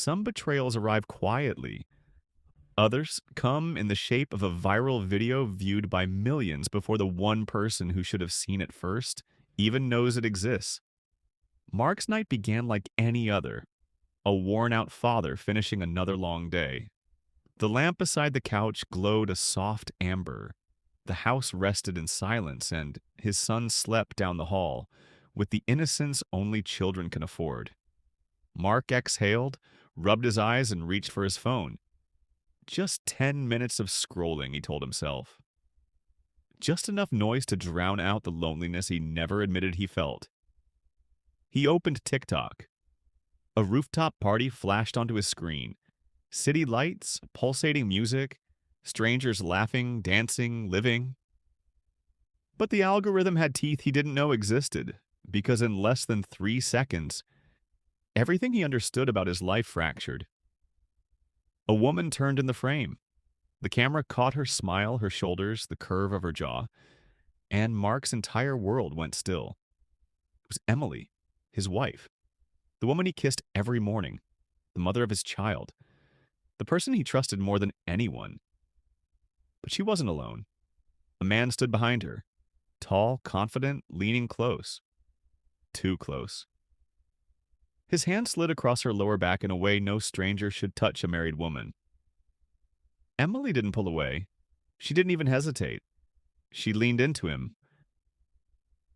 Some betrayals arrive quietly. Others come in the shape of a viral video viewed by millions before the one person who should have seen it first even knows it exists. Mark's night began like any other, a worn-out father finishing another long day. The lamp beside the couch glowed a soft amber. The house rested in silence, and his son slept down the hall with the innocence only children can afford. Mark exhaled, rubbed his eyes, and reached for his phone. Just 10 minutes of scrolling, he told himself. Just enough noise to drown out the loneliness he never admitted he felt. He opened TikTok. A rooftop party flashed onto his screen. City lights, pulsating music, strangers laughing, dancing, living. But the algorithm had teeth he didn't know existed, because in less than 3 seconds, everything he understood about his life fractured. A woman turned in the frame. The camera caught her smile, her shoulders, the curve of her jaw, and Mark's entire world went still. It was Emily, his wife, the woman he kissed every morning, the mother of his child, the person he trusted more than anyone. But she wasn't alone. A man stood behind her, tall, confident, leaning close. Too close. His hand slid across her lower back in a way no stranger should touch a married woman. Emily didn't pull away. She didn't even hesitate. She leaned into him.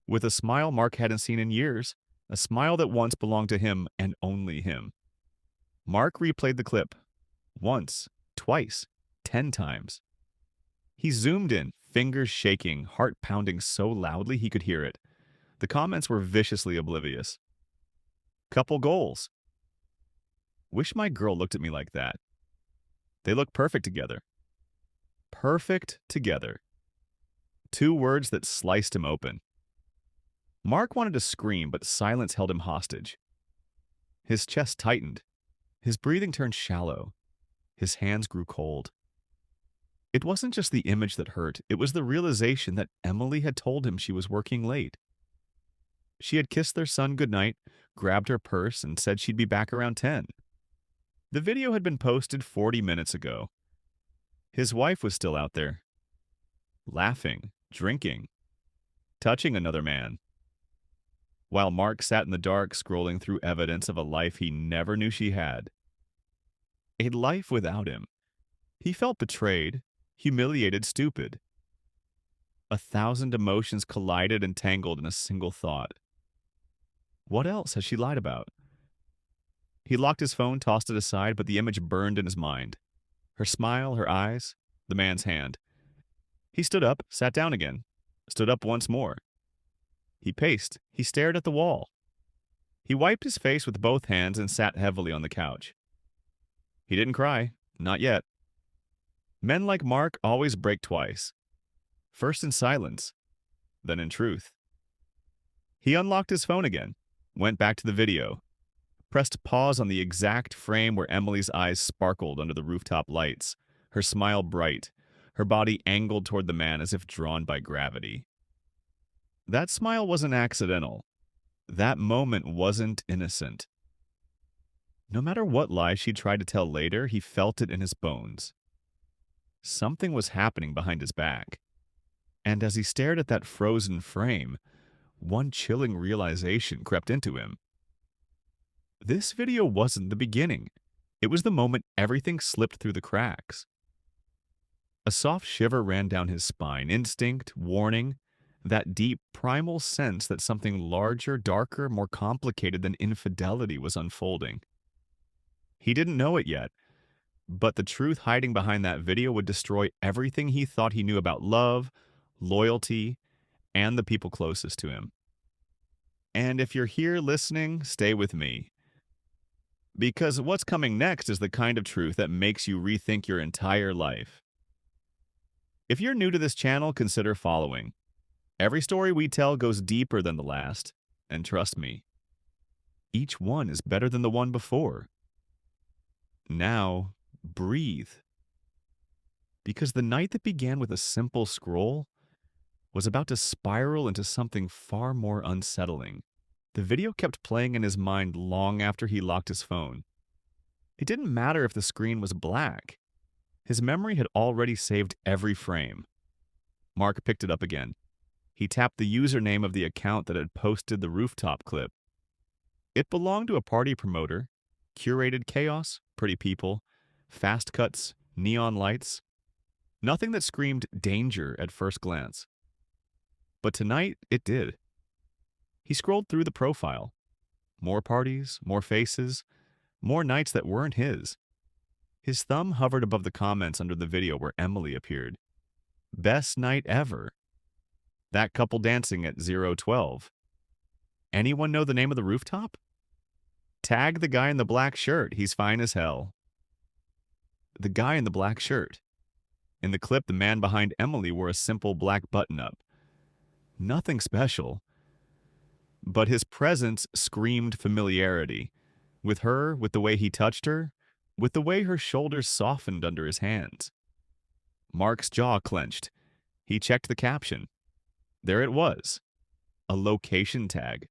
With a smile Mark hadn't seen in years, a smile that once belonged to him and only him. Mark replayed the clip. Once, twice, 10 times. He zoomed in, fingers shaking, heart pounding so loudly he could hear it. The comments were viciously oblivious. Couple goals. Wish my girl looked at me like that. They look perfect together. Perfect together. 2 words that sliced him open. Mark wanted to scream, but silence held him hostage. His chest tightened. His breathing turned shallow. His hands grew cold. It wasn't just the image that hurt, it was the realization that Emily had told him she was working late. She had kissed their son goodnight, grabbed her purse, and said she'd be back around 10. The video had been posted 40 minutes ago. His wife was still out there, laughing, drinking, touching another man. While Mark sat in the dark scrolling through evidence of a life he never knew she had. A life without him. He felt betrayed, humiliated, stupid. 1,000 emotions collided and tangled in a single thought. What else has she lied about? He locked his phone, tossed it aside, but the image burned in his mind. Her smile, her eyes, the man's hand. He stood up, sat down again, stood up once more. He paced. He stared at the wall. He wiped his face with both hands and sat heavily on the couch. He didn't cry. Not yet. Men like Mark always break twice. First in silence, then in truth. He unlocked his phone again, went back to the video, pressed pause on the exact frame where Emily's eyes sparkled under the rooftop lights, her smile bright, her body angled toward the man as if drawn by gravity. That smile wasn't accidental. That moment wasn't innocent. No matter what lie she tried to tell later, he felt it in his bones. Something was happening behind his back. And as he stared at that frozen frame, one chilling realization crept into him. This video wasn't the beginning. It was the moment everything slipped through the cracks. A soft shiver ran down his spine, instinct, warning, that deep, primal sense that something larger, darker, more complicated than infidelity was unfolding. He didn't know it yet, but the truth hiding behind that video would destroy everything he thought he knew about love, loyalty, and the people closest to him. And if you're here listening, stay with me. Because what's coming next is the kind of truth that makes you rethink your entire life. If you're new to this channel, consider following. Every story we tell goes deeper than the last, and trust me, each one is better than the one before. Now, breathe. Because the night that began with a simple scroll was about to spiral into something far more unsettling. The video kept playing in his mind long after he locked his phone. It didn't matter if the screen was black. His memory had already saved every frame. Mark picked it up again. He tapped the username of the account that had posted the rooftop clip. It belonged to a party promoter. Curated chaos, pretty people, fast cuts, neon lights. Nothing that screamed danger at first glance. But tonight, it did. He scrolled through the profile. More parties, more faces, more nights that weren't his. His thumb hovered above the comments under the video where Emily appeared. Best night ever. That couple dancing at 012. Anyone know the name of the rooftop? Tag the guy in the black shirt. He's fine as hell. The guy in the black shirt. In the clip, the man behind Emily wore a simple black button-up. Nothing special. But his presence screamed familiarity. With her, with the way he touched her, with the way her shoulders softened under his hands. Mark's jaw clenched. He checked the caption. There it was. A location tag.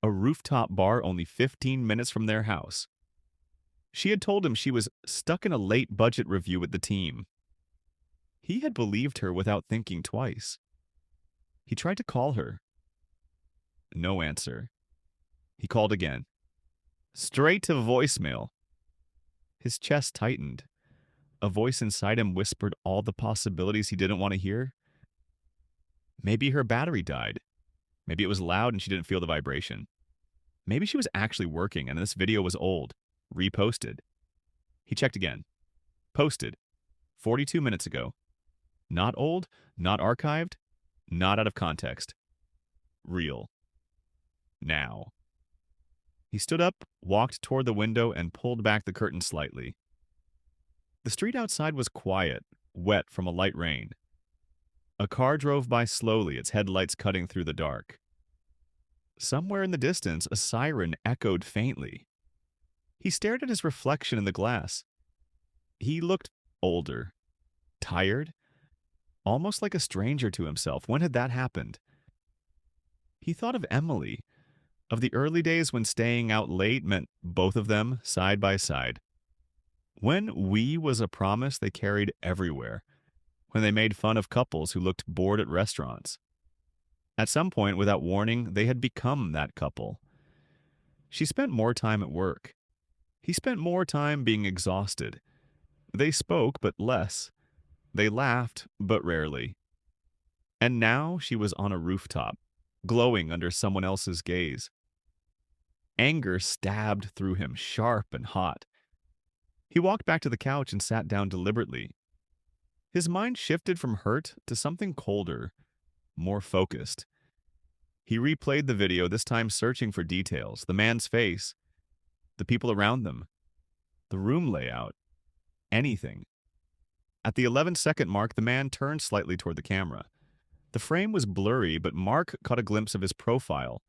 A rooftop bar only 15 minutes from their house. She had told him she was stuck in a late budget review with the team. He had believed her without thinking twice. He tried to call her. No answer. He called again. Straight to voicemail. His chest tightened. A voice inside him whispered all the possibilities he didn't want to hear. Maybe her battery died. Maybe it was loud and she didn't feel the vibration. Maybe she was actually working and this video was old. Reposted. He checked again. Posted. 42 minutes ago. Not old, not archived, not out of context. Real. Now. He stood up, walked toward the window, and pulled back the curtain slightly. The street outside was quiet, wet from a light rain. A car drove by slowly, its headlights cutting through the dark. Somewhere in the distance, a siren echoed faintly. He stared at his reflection in the glass. He looked older, tired, almost like a stranger to himself. When had that happened? He thought of Emily, of the early days when staying out late meant both of them side by side. When we was a promise they carried everywhere. When they made fun of couples who looked bored at restaurants. At some point, without warning, they had become that couple. She spent more time at work. He spent more time being exhausted. They spoke, but less. They laughed, but rarely. And now she was on a rooftop, glowing under someone else's gaze. Anger stabbed through him, sharp and hot. He walked back to the couch and sat down deliberately. His mind shifted from hurt to something colder, more focused. He replayed the video, this time searching for details, the man's face, the people around them, the room layout, anything. At the 11-second mark, the man turned slightly toward the camera. The frame was blurry, but Mark caught a glimpse of his profile.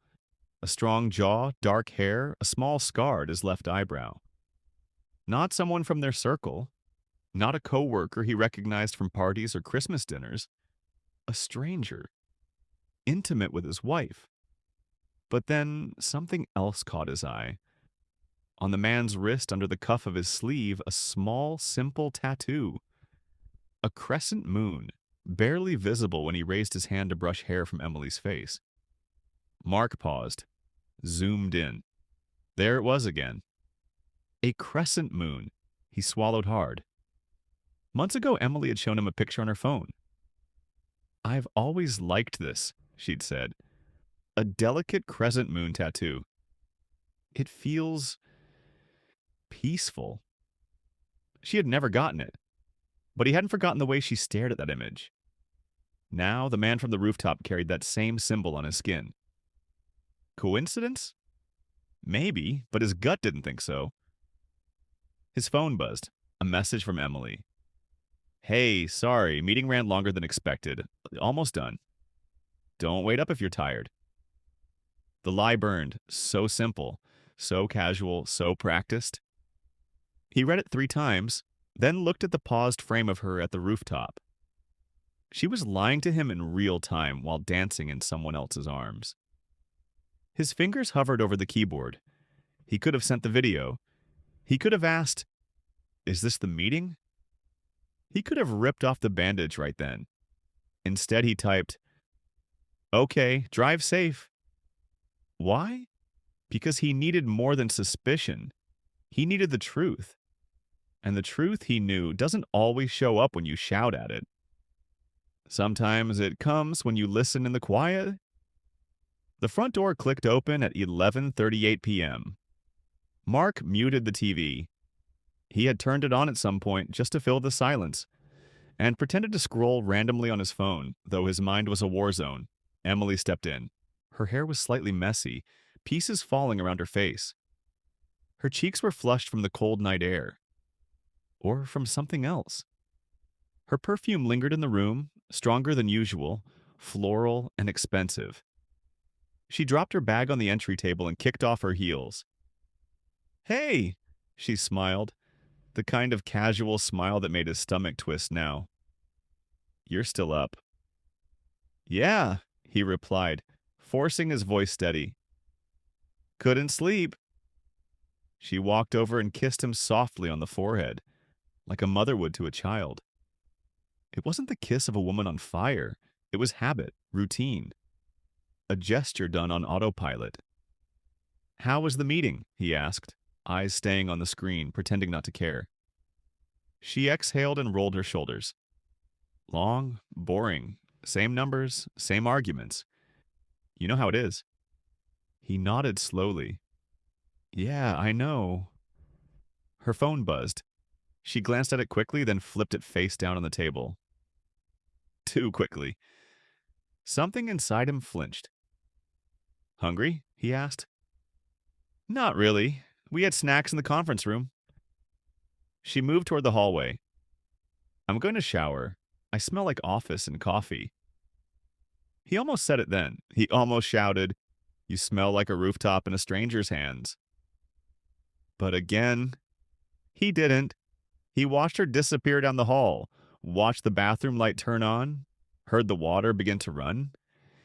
A strong jaw, dark hair, a small scar at his left eyebrow. Not someone from their circle. Not a coworker he recognized from parties or Christmas dinners. A stranger. Intimate with his wife. But then something else caught his eye. On the man's wrist, under the cuff of his sleeve, a small, simple tattoo. A crescent moon, barely visible when he raised his hand to brush hair from Emily's face. Mark paused, zoomed in. There it was again. A crescent moon. He swallowed hard. Months ago, Emily had shown him a picture on her phone. I've always liked this, she'd said. A delicate crescent moon tattoo. It feels peaceful. She had never gotten it, but he hadn't forgotten the way she stared at that image. Now, the man from the rooftop carried that same symbol on his skin. Coincidence? Maybe, but his gut didn't think so. His phone buzzed. A message from Emily. Hey, sorry, meeting ran longer than expected. Almost done. Don't wait up if you're tired. The lie burned. So simple, so casual, so practiced. He read it 3 times, then looked at the paused frame of her at the rooftop. She was lying to him in real time while dancing in someone else's arms. His fingers hovered over the keyboard. He could have sent the video. He could have asked, "Is this the meeting?" He could have ripped off the bandage right then. Instead, he typed, "Okay, drive safe." Why? Because he needed more than suspicion. He needed the truth. And the truth, he knew, doesn't always show up when you shout at it. Sometimes it comes when you listen in the quiet. The front door clicked open at 11:38 p.m. Mark muted the TV. He had turned it on at some point just to fill the silence and pretended to scroll randomly on his phone, though his mind was a war zone. Emily stepped in. Her hair was slightly messy, pieces falling around her face. Her cheeks were flushed from the cold night air. Or from something else. Her perfume lingered in the room, stronger than usual, floral and expensive. She dropped her bag on the entry table and kicked off her heels. "Hey!" she smiled, the kind of casual smile that made his stomach twist now. "You're still up." "Yeah," he replied, forcing his voice steady. "Couldn't sleep." She walked over and kissed him softly on the forehead, like a mother would to a child. It wasn't the kiss of a woman on fire. It was habit, routine, a gesture done on autopilot. "How was the meeting?" he asked, eyes staying on the screen, pretending not to care. She exhaled and rolled her shoulders. "Long, boring, same numbers, same arguments. You know how it is." He nodded slowly. "Yeah, I know." Her phone buzzed. She glanced at it quickly, then flipped it face down on the table. Too quickly. Something inside him flinched. "Hungry?" he asked. "Not really. We had snacks in the conference room." She moved toward the hallway. "I'm going to shower. I smell like office and coffee." He almost said it then. He almost shouted, "You smell like a rooftop in a stranger's hands." But again, he didn't. He watched her disappear down the hall, watched the bathroom light turn on, heard the water begin to run.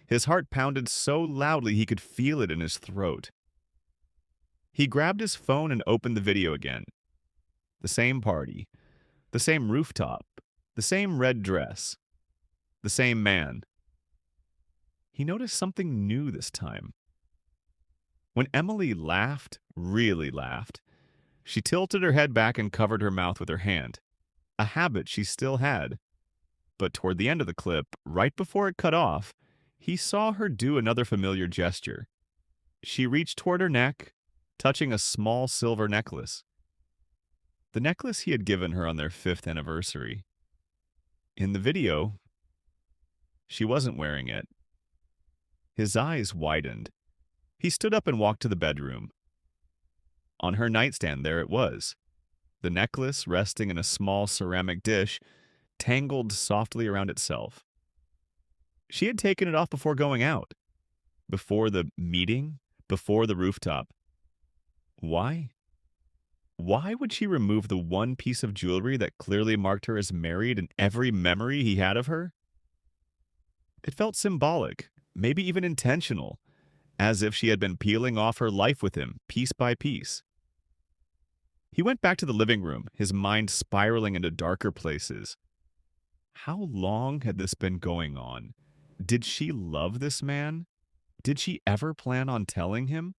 His heart pounded so loudly he could feel it in his throat. He grabbed his phone and opened the video again. The same party, the same rooftop, the same red dress, the same man. He noticed something new this time. When Emily laughed, really laughed, she tilted her head back and covered her mouth with her hand, a habit she still had. But toward the end of the clip, right before it cut off, he saw her do another familiar gesture. She reached toward her neck, touching a small silver necklace. The necklace he had given her on their 5th anniversary. In the video, she wasn't wearing it. His eyes widened. He stood up and walked to the bedroom. On her nightstand, there it was. The necklace resting in a small ceramic dish, tangled softly around itself. She had taken it off before going out. Before the meeting, before the rooftop. Why? Why would she remove the one piece of jewelry that clearly marked her as married in every memory he had of her? It felt symbolic, maybe even intentional, as if she had been peeling off her life with him, piece by piece. He went back to the living room, his mind spiraling into darker places. How long had this been going on? Did she love this man? Did she ever plan on telling him?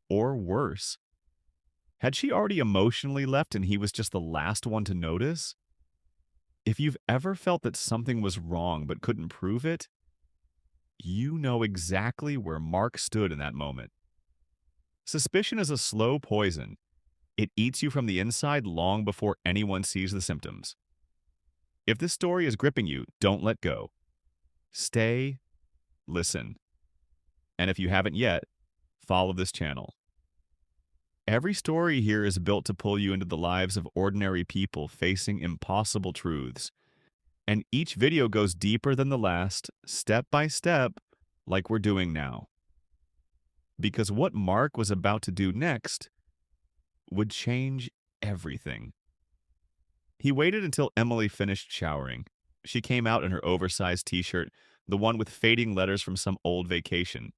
Or worse, had she already emotionally left and he was just the last one to notice? If you've ever felt that something was wrong but couldn't prove it, you know exactly where Mark stood in that moment. Suspicion is a slow poison. It eats you from the inside long before anyone sees the symptoms. If this story is gripping you, don't let go. Stay, listen. And if you haven't yet, follow this channel. Every story here is built to pull you into the lives of ordinary people facing impossible truths. And each video goes deeper than the last, step by step, like we're doing now. Because what Mark was about to do next would change everything. He waited until Emily finished showering. She came out in her oversized t-shirt, the one with fading letters from some old vacation.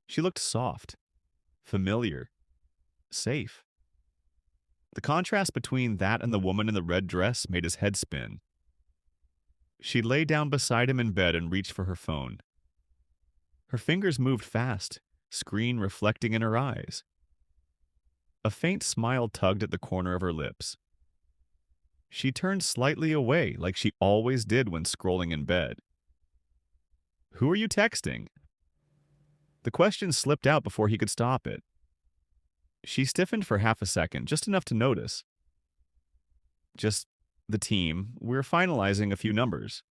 She looked soft, familiar, safe. The contrast between that and the woman in the red dress made his head spin. She lay down beside him in bed and reached for her phone. Her fingers moved fast, screen reflecting in her eyes. A faint smile tugged at the corner of her lips. She turned slightly away, like she always did when scrolling in bed. "Who are you texting?" The question slipped out before he could stop it. She stiffened for half a second, just enough to notice. "Just the team. We're finalizing a few numbers."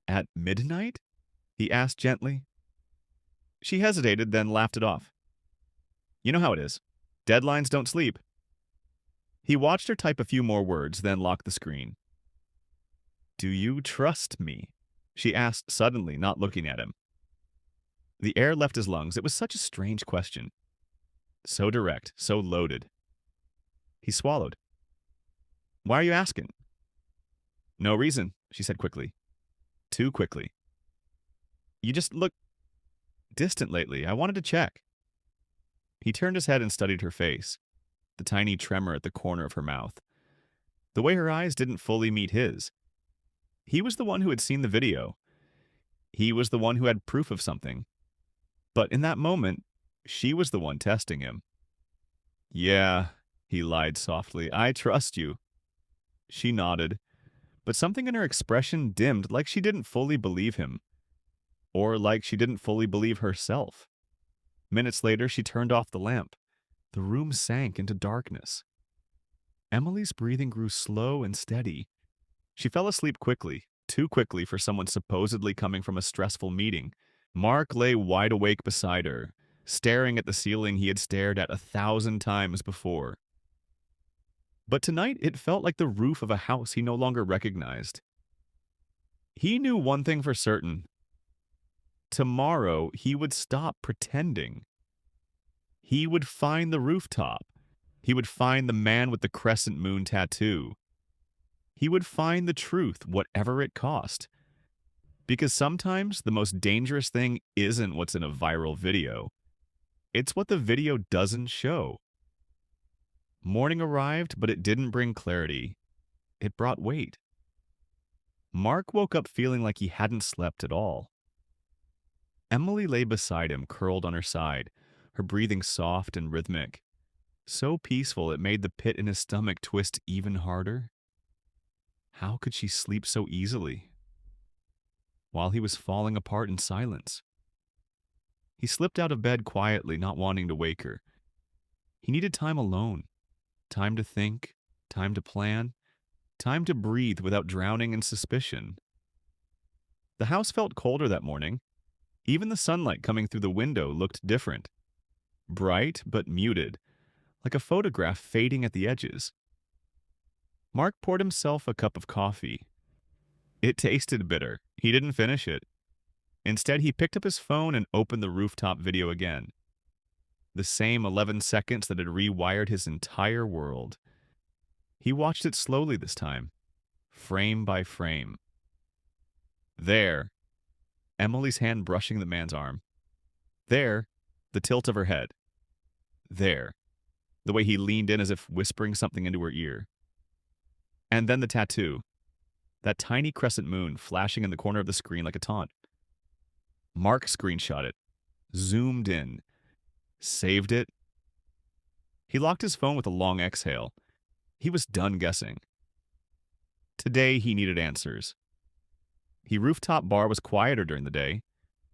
"At midnight?" he asked gently. She hesitated, then laughed it off. "You know how it is. Deadlines don't sleep." He watched her type a few more words, then locked the screen. "Do you trust me?" she asked suddenly, not looking at him. The air left his lungs. It was such a strange question. So direct, so loaded. He swallowed. "Why are you asking?" "No reason," she said quickly. Too quickly. "You just look distant lately. I wanted to check." He turned his head and studied her face, the tiny tremor at the corner of her mouth. The way her eyes didn't fully meet his. He was the one who had seen the video. He was the one who had proof of something. But in that moment, she was the one testing him. "Yeah," he lied softly, "I trust you." She nodded, but something in her expression dimmed, like she didn't fully believe him. Or like she didn't fully believe herself. Minutes later, she turned off the lamp. The room sank into darkness. Emily's breathing grew slow and steady. She fell asleep quickly, too quickly for someone supposedly coming from a stressful meeting. Mark lay wide awake beside her, staring at the ceiling he had stared at 1,000 times before. But tonight it felt like the roof of a house he no longer recognized. He knew one thing for certain. Tomorrow he would stop pretending. He would find the rooftop. He would find the man with the crescent moon tattoo. He would find the truth, whatever it cost. Because sometimes the most dangerous thing isn't what's in a viral video. It's what the video doesn't show. Morning arrived, but it didn't bring clarity. It brought weight. Mark woke up feeling like he hadn't slept at all. Emily lay beside him, curled on her side, her breathing soft and rhythmic. So peaceful it made the pit in his stomach twist even harder. How could she sleep so easily? While he was falling apart in silence. He slipped out of bed quietly, not wanting to wake her. He needed time alone. Time to think, time to plan, time to breathe without drowning in suspicion. The house felt colder that morning. Even the sunlight coming through the window looked different. Bright, but muted, like a photograph fading at the edges. Mark poured himself a cup of coffee. It tasted bitter. He didn't finish it. Instead, he picked up his phone and opened the rooftop video again. The same 11 seconds that had rewired his entire world. He watched it slowly this time, frame by frame. There, Emily's hand brushing the man's arm. There, the tilt of her head. There, the way he leaned in as if whispering something into her ear. And then the tattoo. That tiny crescent moon flashing in the corner of the screen like a taunt. Mark screenshot it, zoomed in, saved it. He locked his phone with a long exhale. He was done guessing. Today he needed answers. The rooftop bar was quieter during the day.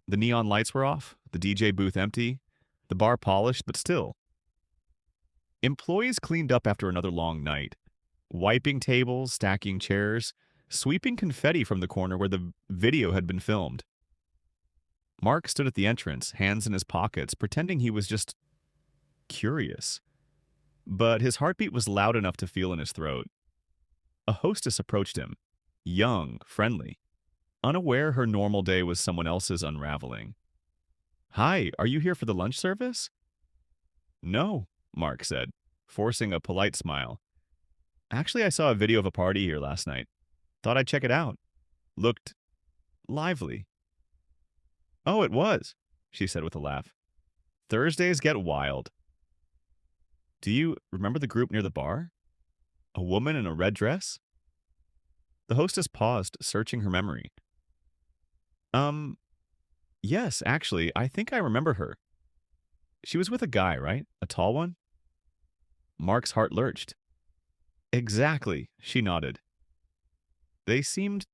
The neon lights were off, the DJ booth empty, the bar polished, but still. Employees cleaned up after another long night, wiping tables, stacking chairs, sweeping confetti from the corner where the video had been filmed. Mark stood at the entrance, hands in his pockets, pretending he was just curious. But his heartbeat was loud enough to feel in his throat. A hostess approached him, young, friendly, unaware her normal day was someone else's unraveling. "Hi, are you here for the lunch service?" "No," Mark said, forcing a polite smile. "Actually, I saw a video of a party here last night. Thought I'd check it out. Looked lively." "Oh, it was," she said with a laugh. "Thursdays get wild." Do you remember the group near the bar? A woman in a red dress? The hostess paused, searching her memory. Um, yes, actually, I think I remember her. She was with a guy, right? A tall one? Mark's heart lurched. Exactly, she nodded. They seemed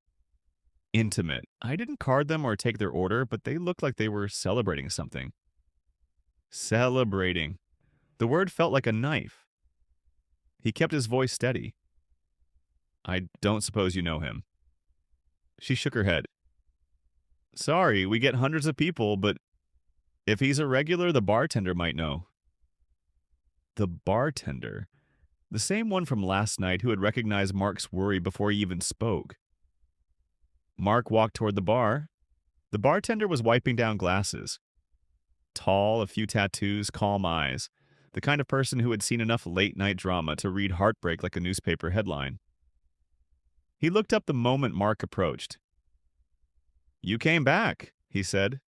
intimate. I didn't card them or take their order, but they looked like they were celebrating something. Celebrating. The word felt like a knife. He kept his voice steady. I don't suppose you know him. She shook her head. Sorry, we get hundreds of people, but if he's a regular, the bartender might know. The bartender? The same one from last night who had recognized Mark's worry before he even spoke. Mark walked toward the bar. The bartender was wiping down glasses. Tall, a few tattoos, calm eyes. The kind of person who had seen enough late-night drama to read heartbreak like a newspaper headline. He looked up the moment Mark approached. You came back, he said.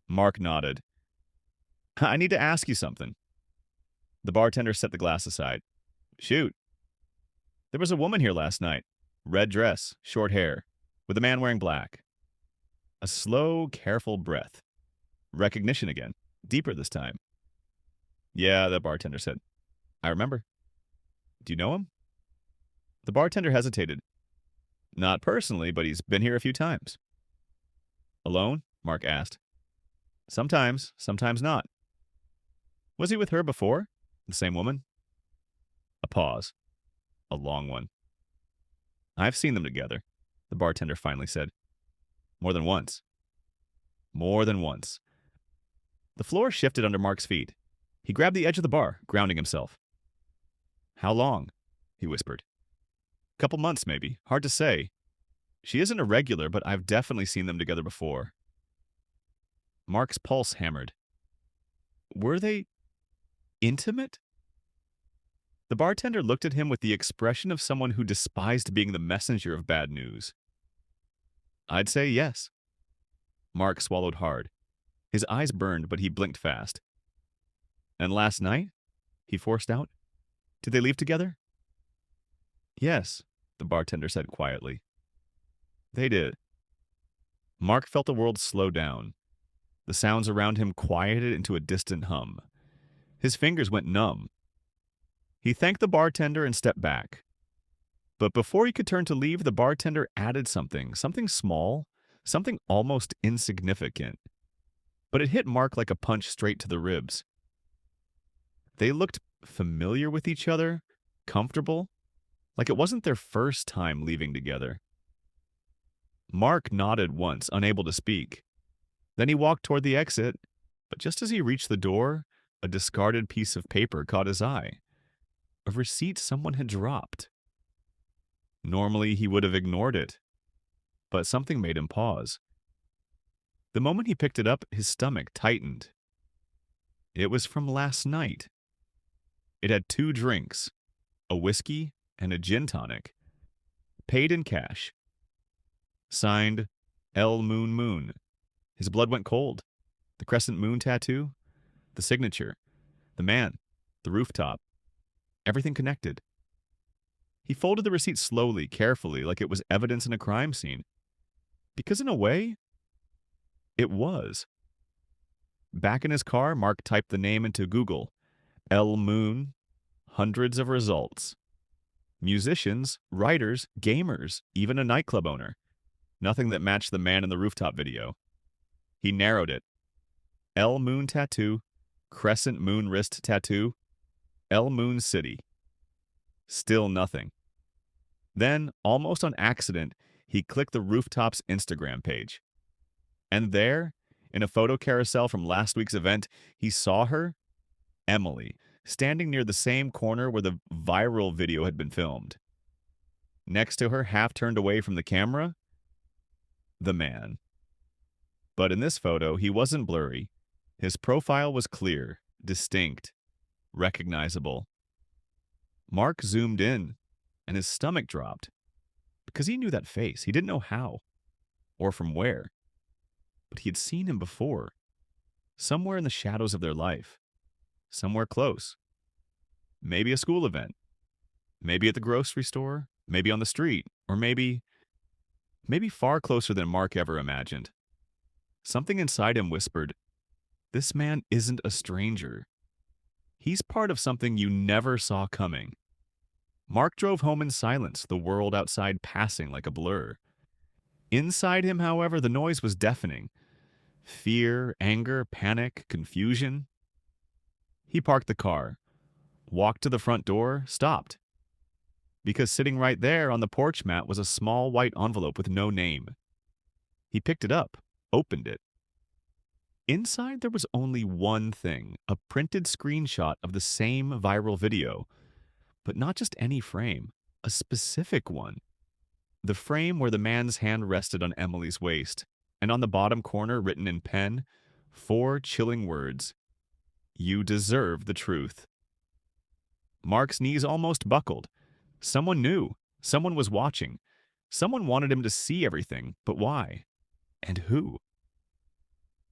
Mark nodded. I need to ask you something. The bartender set the glass aside. Shoot. There was a woman here last night. Red dress, short hair, with a man wearing black. A slow, careful breath. Recognition again. Deeper this time. Yeah, the bartender said. I remember. Do you know him? The bartender hesitated. Not personally, but he's been here a few times. Alone? Mark asked. Sometimes, sometimes not. Was he with her before? The same woman? A pause. A long one. I've seen them together, the bartender finally said. More than once. More than once. The floor shifted under Mark's feet. He grabbed the edge of the bar, grounding himself. How long? He whispered. Couple months, maybe. Hard to say. She isn't a regular, but I've definitely seen them together before. Mark's pulse hammered. Were they intimate? The bartender looked at him with the expression of someone who despised being the messenger of bad news. I'd say yes. Mark swallowed hard. His eyes burned, but he blinked fast. And last night? He forced out. Did they leave together? Yes, the bartender said quietly. They did. Mark felt the world slow down. The sounds around him quieted into a distant hum. His fingers went numb. He thanked the bartender and stepped back. But before he could turn to leave, the bartender added something small, something almost insignificant. But it hit Mark like a punch straight to the ribs. They looked familiar with each other, comfortable, like it wasn't their first time leaving together. Mark nodded once, unable to speak. Then he walked toward the exit, but just as he reached the door, a discarded piece of paper caught his eye. A receipt someone had dropped. Normally, he would have ignored it, but something made him pause. The moment he picked it up, his stomach tightened. It was from last night. It had 2 drinks, a whiskey and a gin tonic, paid in cash. Signed, L. Moon Moon. His blood went cold. The crescent moon tattoo, the signature, the man, the rooftop. Everything connected. He folded the receipt slowly, carefully, like it was evidence in a crime scene. Because in a way, it was. Back in his car, Mark typed the name into Google. L. Moon. Hundreds of results. Musicians, writers, gamers, even a nightclub owner. Nothing that matched the man in the rooftop video. He narrowed it. L. Moon tattoo, crescent moon wrist tattoo, L. Moon City. Still nothing. Then, almost on accident, he clicked the rooftop's Instagram page. And there, in a photo carousel from last week's event, he saw her, Emily, standing near the same corner where the viral video had been filmed. Next to her, half turned away from the camera, the man. But in this photo, he wasn't blurry. His profile was clear, distinct, recognizable. Mark zoomed in, and his stomach dropped. Because he knew that face. He didn't know how, or from where. But he had seen him before. Somewhere in the shadows of their life. Somewhere close. Maybe a school event. Maybe at the grocery store. Maybe on the street. Or maybe far closer than Mark ever imagined. Something inside him whispered, "This man isn't a stranger. He's part of something you never saw coming." Mark drove home in silence, the world outside passing like a blur. Inside him, however, the noise was deafening. Fear, anger, panic, confusion. He parked the car, walked to the front door, stopped. Because sitting right there on the porch mat was a small white envelope with no name. He picked it up, opened it. Inside there was only one thing, a printed screenshot of the same viral video, but not just any frame, a specific one. The frame where the man's hand rested on Emily's waist, and on the bottom corner, written in pen, 4 chilling words: "You deserve the truth." Mark's knees almost buckled. Someone knew. Someone was watching. Someone wanted him to see everything, but why? And who?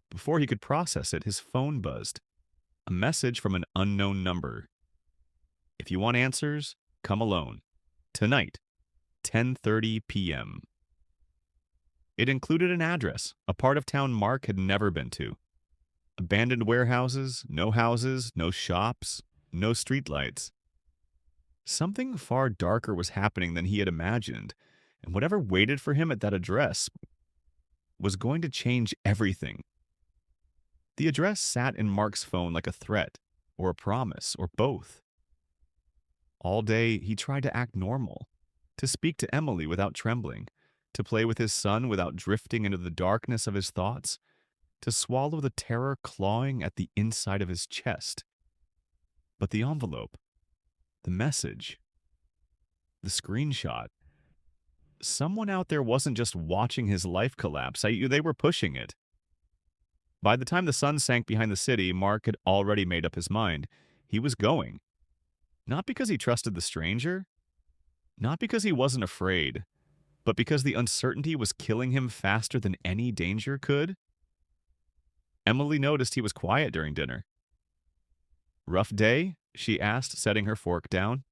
Before he could process it, his phone buzzed. A message from an unknown number. "If you want answers, come alone. Tonight, 10:30 p.m." It included an address, a part of town Mark had never been to. Abandoned warehouses, no shops, no streetlights. Something far darker was happening than he had imagined, and whatever waited for him at that address was going to change everything. The address sat in Mark's phone like a threat, or a promise, or both. All day, he tried to act normal, to speak to Emily without trembling, to play with his son without drifting into the darkness of his thoughts, to swallow the terror clawing at the inside of his chest. But the envelope, the message, the screenshot, someone out there wasn't just watching his life collapse, they were pushing it. By the time the sun sank behind the city, Mark had already made up his mind. He was going. Not because he trusted the stranger, not because he wasn't afraid, but because the uncertainty was killing him faster than any danger could. Emily noticed he was quiet during dinner. "Rough day?" she asked, setting her fork down.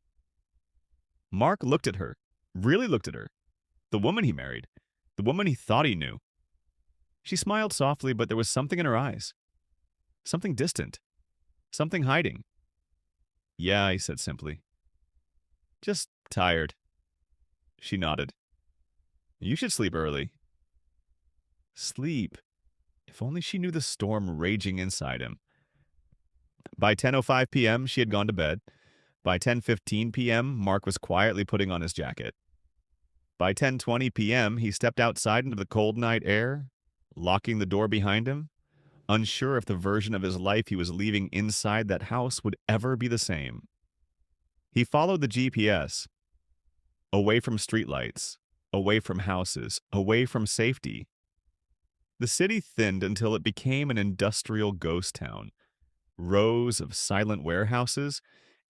Mark looked at her, really looked at her. The woman he married, the woman he thought he knew. She smiled softly, but there was something in her eyes. Something distant. Something hiding. "Yeah," he said simply. "Just tired." She nodded. "You should sleep early." Sleep. If only she knew the storm raging inside him. By 10:05 p.m., she had gone to bed. By 10:15 p.m., Mark was quietly putting on his jacket. By 10:20 p.m., he stepped outside into the cold night air, locking the door behind him, unsure if the version of his life he was leaving inside that house would ever be the same. He followed the GPS, away from streetlights, away from houses, away from safety. The city thinned until it became an industrial ghost town. Rows of silent warehouses,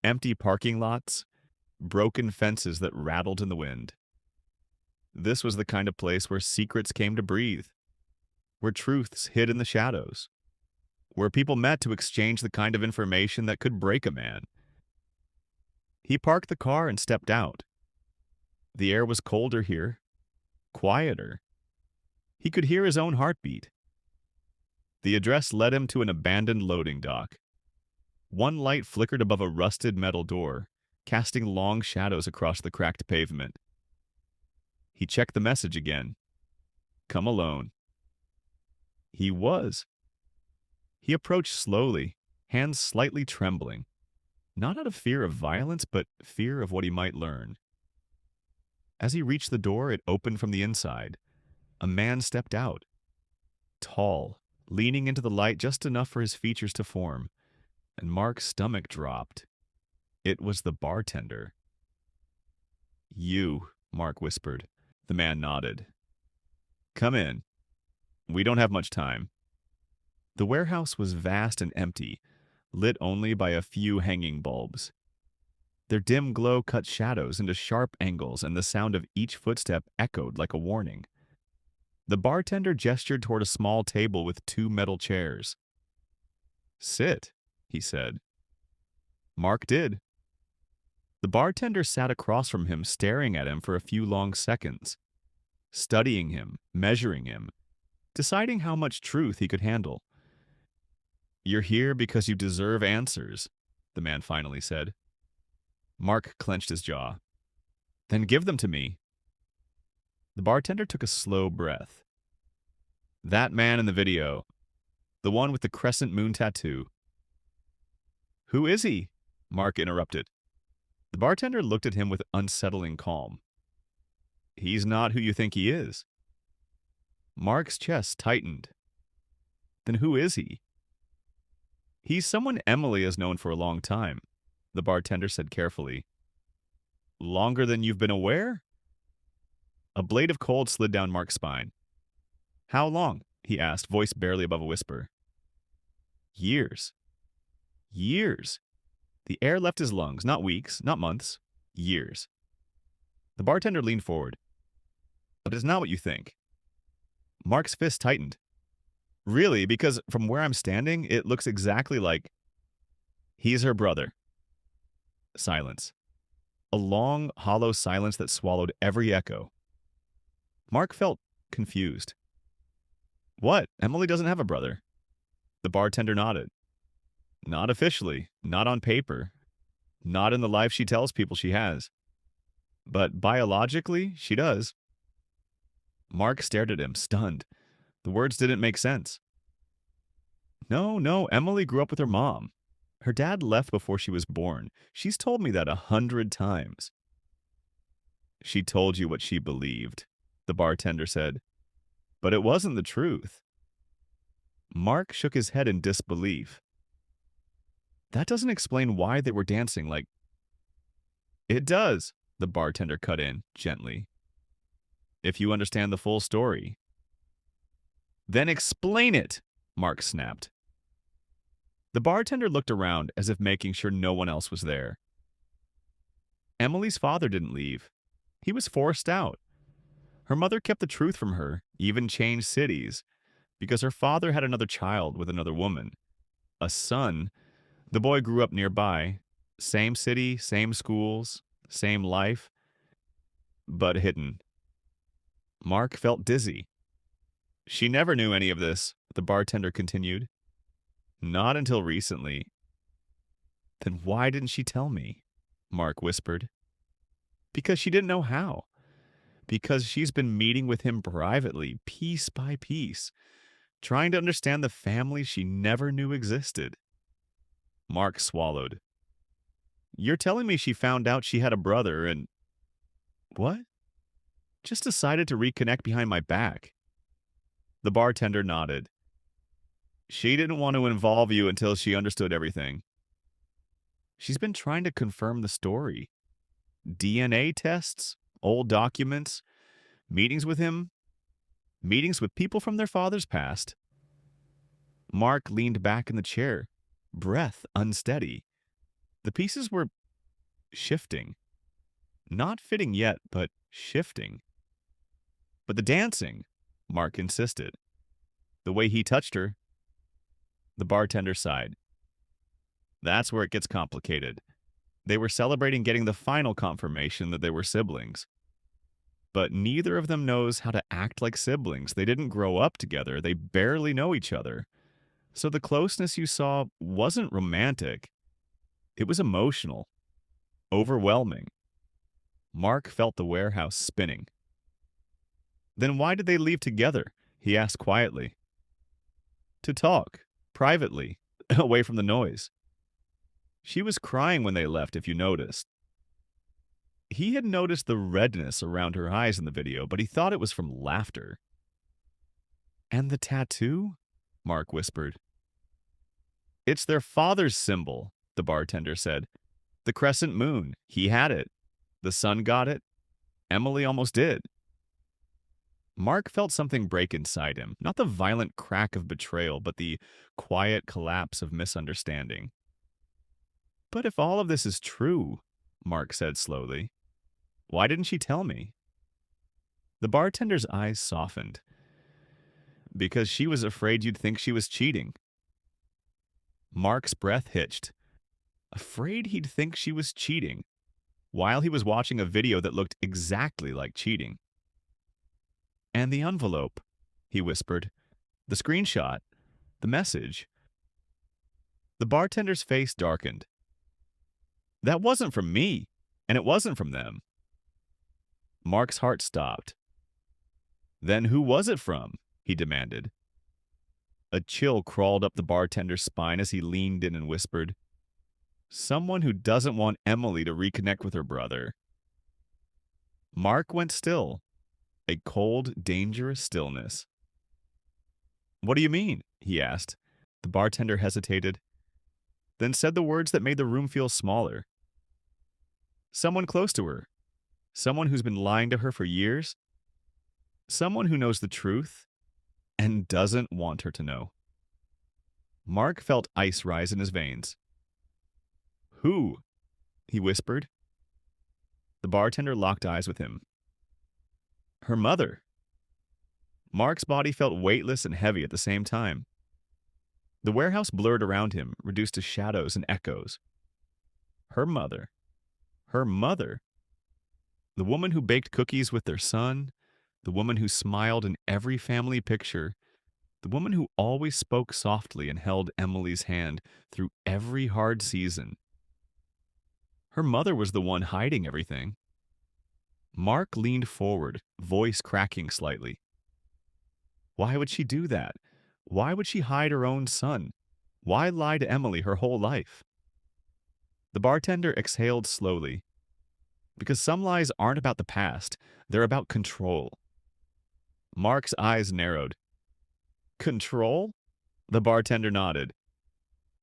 empty parking lots, broken fences that rattled in the wind. This was the kind of place where secrets came to breathe, where truths hid in the shadows, where people met to exchange the kind of information that could break a man. He parked the car and stepped out. The air was colder here, quieter. He could hear his own heartbeat. The address led him to an abandoned loading dock. One light flickered above a rusted metal door, casting long shadows across the cracked pavement. He checked the message again. "Come alone." He was. He approached slowly, hands slightly trembling, not out of fear of violence, but fear of what he might learn. As he reached the door, it opened from the inside. A man stepped out. Tall, leaning into the light just enough for his features to form, and Mark's stomach dropped. It was the bartender. "You," Mark whispered. The man nodded. "Come in. We don't have much time." The warehouse was vast and empty, lit only by a few hanging bulbs. Their dim glow cut shadows into sharp angles, and the sound of each footstep echoed like a warning. The bartender gestured toward a small table with 2 metal chairs. "Sit," he said. Mark did. The bartender sat across from him, staring at him for a few long seconds, studying him, measuring him, deciding how much truth he could handle. "You're here because you deserve answers," the man finally said. Mark clenched his jaw. "Then give them to me." The bartender took a slow breath. "That man in the video, the one with the crescent moon tattoo." "Who is he?" Mark interrupted. The bartender looked at him with unsettling calm. "He's not who you think he is." Mark's chest tightened. "Then who is he?" "He's someone Emily has known for a long time," the bartender said carefully. "Longer than you've been aware?" A blade of cold slid down Mark's spine. "How long?" he asked, voice barely above a whisper. "Years. Years." The air left his lungs, not weeks, not months, years. The bartender leaned forward. "But it's not what you think." Mark's fist tightened. "Really? Because from where I'm standing, it looks exactly like—" "He's her brother." Silence. A long, hollow silence that swallowed every echo. Mark felt confused. "What? Emily doesn't have a brother." The bartender nodded. "Not officially, not on paper, not in the life she tells people she has. But biologically, she does." Mark stared at him, stunned. The words didn't make sense. No, Emily grew up with her mom. Her dad left before she was born. She's told me that 100 times." "She told you what she believed," the bartender said. "But it wasn't the truth." Mark shook his head in disbelief. "That doesn't explain why they were dancing like—" "It does," the bartender cut in, gently. "If you understand the full story." "Then explain it," Mark snapped. The bartender looked around as if making sure no one else was there. "Emily's father didn't leave. He was forced out. Her mother kept the truth from her, even changed cities, because her father had another child with another woman. A son. The boy grew up nearby. Same city, same schools, same life, but hidden." Mark felt dizzy. "She never knew any of this," the bartender continued. "Not until recently." "Then why didn't she tell me?" Mark whispered. "Because she didn't know how. Because she's been meeting with him privately, piece by piece, trying to understand the family she never knew existed." Mark swallowed. "You're telling me she found out she had a brother and—" "What?" "Just decided to reconnect behind my back." The bartender nodded. "She didn't want to involve you until she understood everything." "She's been trying to confirm the story. DNA tests, old documents, meetings with him, meetings with people from their father's past." Mark leaned back in the chair, breath unsteady. The pieces were shifting. Not fitting yet, but shifting. "But the dancing," Mark insisted. "The way he touched her." The bartender sighed. "That's where it gets complicated. They were celebrating getting the final confirmation that they were siblings. But neither of them knows how to act like siblings. They didn't grow up together. They barely know each other. So the closeness you saw wasn't romantic. It was emotional. Overwhelming." Mark felt the warehouse spinning. "Then why did they leave together?" he asked quietly. "To talk. Privately. Away from the noise. She was crying when they left, if you noticed." He had noticed the redness around her eyes in the video, but he thought it was from laughter. "And the tattoo?" Mark whispered. "It's their father's symbol," the bartender said. "The crescent moon. He had it. The son got it. Emily almost did." Mark felt something break inside him, not the violent crack of betrayal, but the quiet collapse of misunderstanding. "But if all of this is true," Mark said slowly, "why didn't she tell me?" The bartender's eyes softened. "Because she was afraid you'd think she was cheating." Mark's breath hitched. Afraid he'd think she was cheating. while he was watching a video that looked exactly like cheating. And the envelope, he whispered. The screenshot. The message. The bartender's face darkened. That wasn't from me, and it wasn't from them. Mark's heart stopped. Then who was it from? He demanded. A chill crawled up the bartender's spine as he leaned in and whispered, someone who doesn't want Emily to reconnect with her brother. Mark went still, a cold, dangerous stillness. What do you mean? He asked. The bartender hesitated, then said the words that made the room feel smaller. Someone close to her. Someone who's been lying to her for years. Someone who knows the truth and doesn't want her to know. Mark felt ice rise in his veins. Who? He whispered. The bartender locked eyes with him. Her mother. Mark's body felt weightless and heavy at the same time. The warehouse blurred around him, reduced to shadows and echoes. Her mother. Her mother. The woman who baked cookies with their son, the woman who smiled in every family picture, the woman who always spoke softly and held Emily's hand through every hard season. Her mother was the one hiding everything. Mark leaned forward, voice cracking slightly. Why would she do that? Why would she hide her own son? Why lie to Emily her whole life? The bartender exhaled slowly. Because some lies aren't about the past, they're about control. Mark's eyes narrowed. Control? The bartender nodded.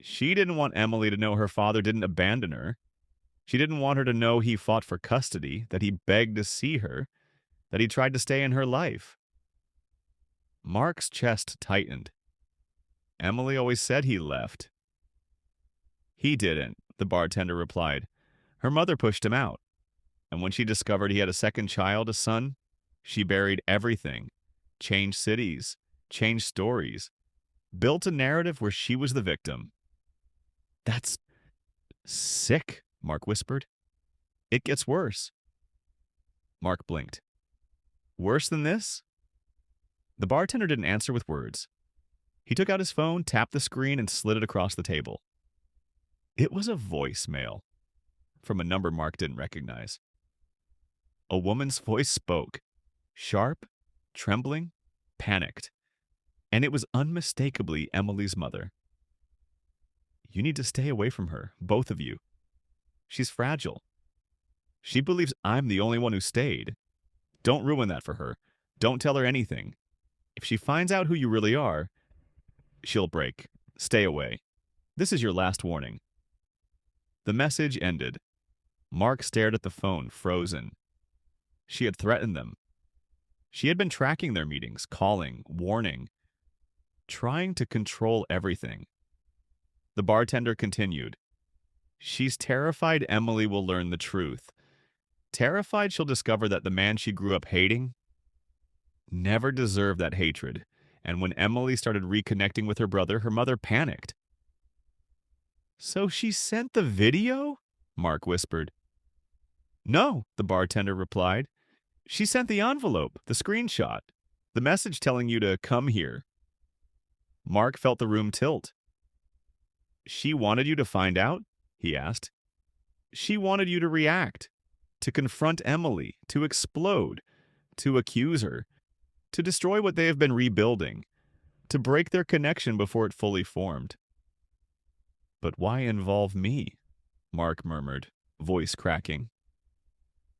She didn't want Emily to know her father didn't abandon her. She didn't want her to know he fought for custody, that he begged to see her, that he tried to stay in her life. Mark's chest tightened. Emily always said he left. He didn't, the bartender replied. Her mother pushed him out. And when she discovered he had a second child, a son, she buried everything, changed cities, changed stories, built a narrative where she was the victim. That's sick, Mark whispered. It gets worse. Mark blinked. Worse than this? The bartender didn't answer with words. He took out his phone, tapped the screen, and slid it across the table. It was a voicemail from a number Mark didn't recognize. A woman's voice spoke, sharp, trembling, panicked, and it was unmistakably Emily's mother. You need to stay away from her, both of you. She's fragile. She believes I'm the only one who stayed. Don't ruin that for her. Don't tell her anything. If she finds out who you really are, she'll break. Stay away. This is your last warning. The message ended. Mark stared at the phone, frozen. She had threatened them. She had been tracking their meetings, calling, warning, trying to control everything. The bartender continued. She's terrified Emily will learn the truth. Terrified she'll discover that the man she grew up hating never deserved that hatred. And when Emily started reconnecting with her brother, her mother panicked. So she sent the video? Mark whispered. No, the bartender replied. She sent the envelope, the screenshot, the message telling you to come here. Mark felt the room tilt. She wanted you to find out? He asked. She wanted you to react, to confront Emily, to explode, to accuse her, to destroy what they have been rebuilding, to break their connection before it fully formed. But why involve me? Mark murmured, voice cracking.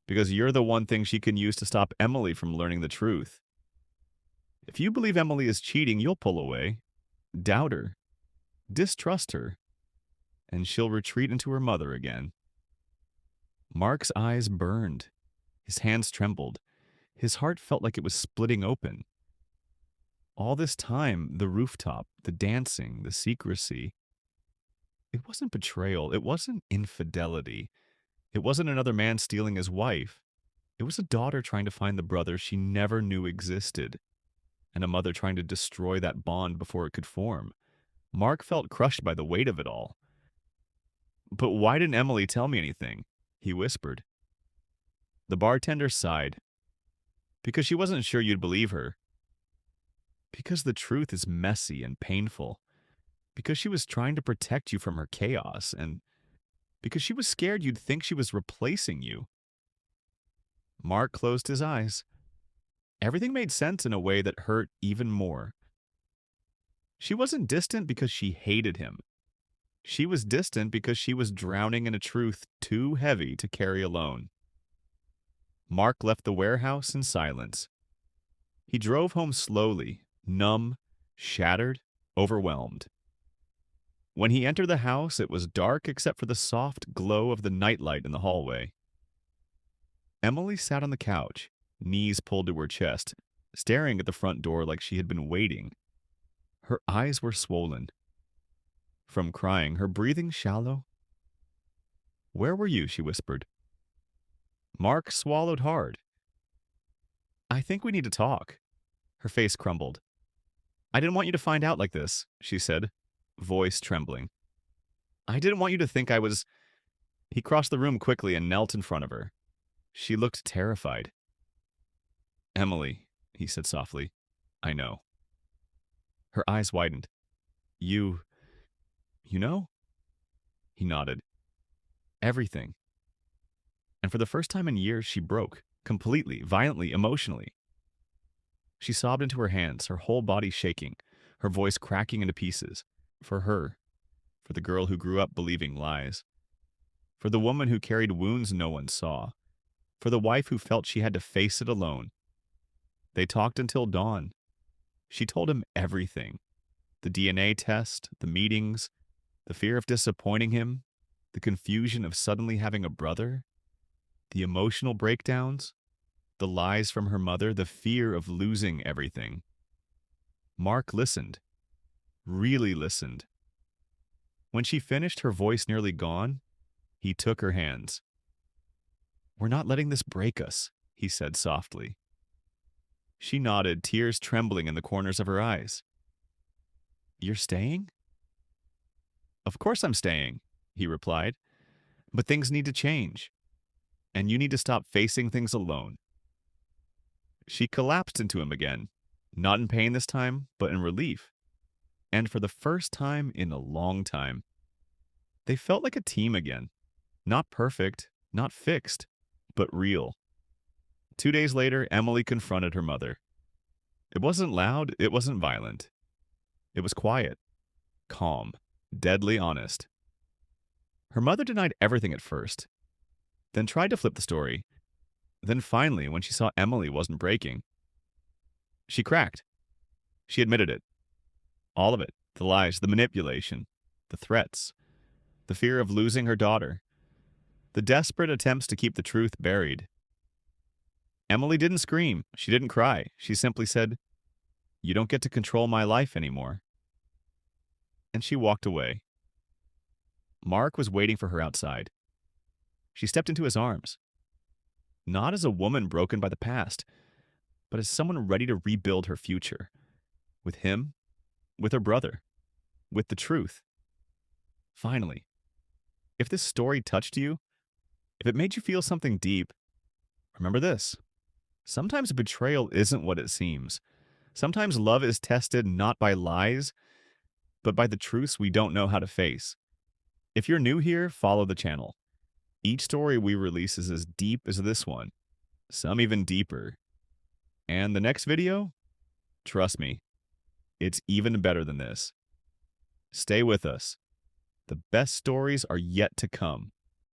Because you're the one thing she can use to stop Emily from learning the truth. If you believe Emily is cheating, you'll pull away, doubt her, distrust her, and she'll retreat into her mother again. Mark's eyes burned. His hands trembled. His heart felt like it was splitting open. All this time, the rooftop, the dancing, the secrecy. It wasn't betrayal. It wasn't infidelity. It wasn't another man stealing his wife. It was a daughter trying to find the brother she never knew existed, and a mother trying to destroy that bond before it could form. Mark felt crushed by the weight of it all. But why didn't Emily tell me anything? He whispered. The bartender sighed, because she wasn't sure you'd believe her, because the truth is messy and painful, because she was trying to protect you from her chaos, and because she was scared you'd think she was replacing you. Mark closed his eyes. Everything made sense in a way that hurt even more. She wasn't distant because she hated him. She was distant because she was drowning in a truth too heavy to carry alone. Mark left the warehouse in silence. He drove home slowly, numb, shattered, overwhelmed. When he entered the house, it was dark except for the soft glow of the nightlight in the hallway. Emily sat on the couch, knees pulled to her chest, staring at the front door like she had been waiting. Her eyes were swollen. From crying, her breathing shallow. "Where were you?" she whispered. Mark swallowed hard. "I think we need to talk." Her face crumbled. "I didn't want you to find out like this," she said, voice trembling. "I didn't want you to think I was—" He crossed the room quickly and knelt in front of her. She looked terrified. "Emily," he said softly, "I know." Her eyes widened. You know?" He nodded. "Everything." And for the first time in years, she broke, completely, violently, emotionally. She sobbed into her hands, her whole body shaking, her voice cracking into pieces. For her. For the girl who grew up believing lies. For the woman who carried wounds no one saw. For the wife who felt she had to face it alone. They talked until dawn. She told him everything. The DNA test, the meetings, the fear of disappointing him, the confusion of suddenly having a brother, the emotional breakdowns, the lies from her mother, the fear of losing everything. Mark listened. Really listened. When she finished, her voice nearly gone, he took her hands. "We're not letting this break us," he said softly. She nodded, tears trembling in the corners of her eyes. "You're staying?" "Of course I'm staying," he replied. "But things need to change. And you need to stop facing things alone." She collapsed into him again, not in pain this time, but in relief. And for the first time in a long time, they felt like a team again. Not perfect, not fixed, but real. 2 days later, Emily confronted her mother. It wasn't loud, it wasn't violent. It was quiet, calm, deadly honest. Her mother denied everything at first, then tried to flip the story. Then finally, when she saw Emily wasn't breaking, she cracked. She admitted it. All of it. The lies, the manipulation, the threats, the fear of losing her daughter, the desperate attempts to keep the truth buried. Emily didn't scream. She didn't cry. She simply said, "You don't get to control my life anymore." And she walked away. Mark was waiting for her outside. She stepped into his arms. Not as a woman broken by the past, but as someone ready to rebuild her future. With him, with her brother, with the truth. Finally, if this story touched you, if it made you feel something deep, remember this. Sometimes betrayal isn't what it seems. Sometimes love is tested not by lies, but by the truths we don't know how to face. If you're new here, follow the channel. Each story we release is as deep as this one, some even deeper. And the next video, trust me, it's even better than this. Stay with us. The best stories are yet to come.